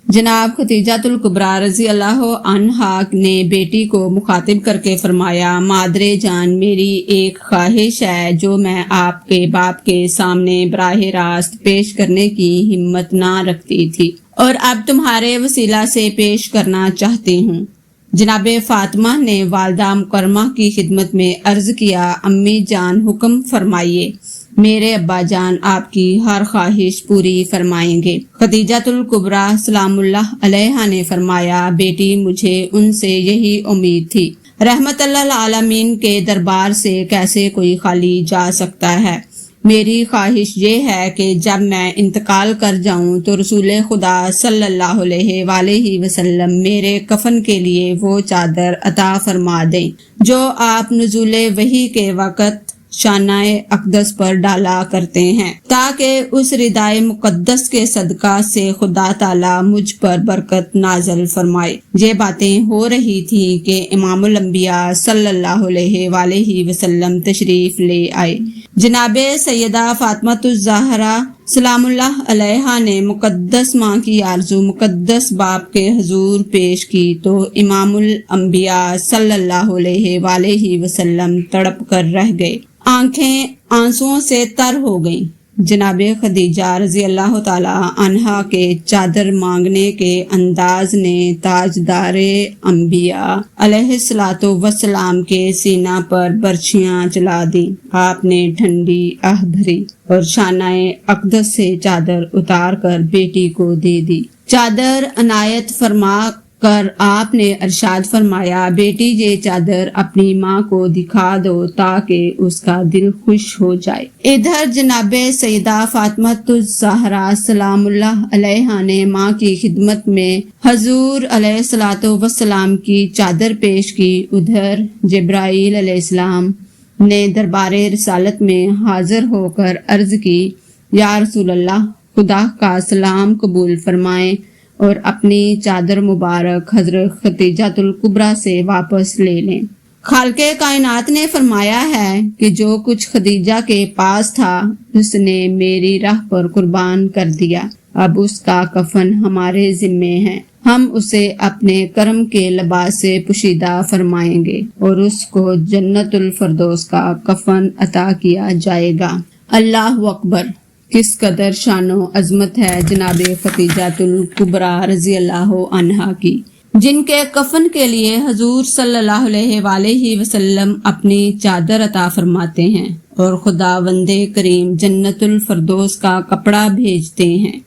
جناب خدیجۃ الکبریٰ رضی اللہ عنہا نے بیٹی کو مخاطب کر کے فرمایا، مادر جان، میری ایک خواہش ہے جو میں آپ کے باپ کے سامنے براہ راست پیش کرنے کی ہمت نہ رکھتی تھی اور اب تمہارے وسیلہ سے پیش کرنا چاہتی ہوں۔ جناب فاطمہ نے والدہ مکرمہ کی خدمت میں عرض کیا، امی جان حکم فرمائیے، میرے ابا جان آپ کی ہر خواہش پوری فرمائیں گے۔ خدیجۃ الکبریٰ سلام اللہ علیہا نے فرمایا، بیٹی مجھے ان سے یہی امید تھی، رحمت اللہ عالمین کے دربار سے کیسے کوئی خالی جا سکتا ہے۔ میری خواہش یہ ہے کہ جب میں انتقال کر جاؤں تو رسول خدا صلی اللہ علیہ وآلہ وسلم میرے کفن کے لیے وہ چادر عطا فرما دیں جو آپ نزول وحی کے وقت شانہ اقدس پر ڈالا کرتے ہیں، تاکہ اس ردائے مقدس کے صدقہ سے خدا تعالی مجھ پر برکت نازل فرمائے۔ یہ باتیں ہو رہی تھی کہ امام الانبیاء صلی اللہ علیہ وآلہ وسلم تشریف لے آئے۔ جناب سیدہ فاطمہ الزہرا سلام اللہ علیہا نے مقدس ماں کی آرزو مقدس باپ کے حضور پیش کی تو امام الانبیاء صلی اللہ علیہ وآلہ وسلم تڑپ کر رہ گئے، آنکھیں آنسوؤں سے تر ہو گئیں۔ جناب خدیجہ رضی اللہ تعالی عنہا کے چادر مانگنے کے انداز نے تاجدار انبیاء علیہ الصلوۃ والسلام کے سینہ پر برچھیاں چلا دیں۔ آپ نے ٹھنڈی آہ بھری اور شانہ اقدس سے چادر اتار کر بیٹی کو دے دی۔ چادر عنایت فرما کر آپ نے ارشاد فرمایا، بیٹی یہ چادر اپنی ماں کو دکھا دو تاکہ اس کا دل خوش ہو جائے۔ ادھر جناب سیدہ فاطمہ الزہرا سلام اللہ علیہا نے ماں کی خدمت میں حضور علیہ الصلوۃ والسلام کی چادر پیش کی، ادھر جبرائیل علیہ السلام نے دربار رسالت میں حاضر ہو کر عرض کی، یا رسول اللہ، خدا کا سلام قبول فرمائیں اور اپنی چادر مبارک حضرت خدیجۃ الکبریٰ سے واپس لے لیں۔ خالق کائنات نے فرمایا ہے کہ جو کچھ خدیجہ کے پاس تھا اس نے میری راہ پر قربان کر دیا، اب اس کا کفن ہمارے ذمے ہے، ہم اسے اپنے کرم کے لباس سے پوشیدہ فرمائیں گے اور اس کو جنت الفردوس کا کفن عطا کیا جائے گا۔ اللہ اکبر! کس قدر شان و عظمت ہے جناب خدیجۃ الکبریٰ رضی اللہ عنہا کی، جن کے کفن کے لیے حضور صلی اللہ علیہ وآلہ وسلم اپنی چادر عطا فرماتے ہیں اور خداوند کریم جنت الفردوس کا کپڑا بھیجتے ہیں۔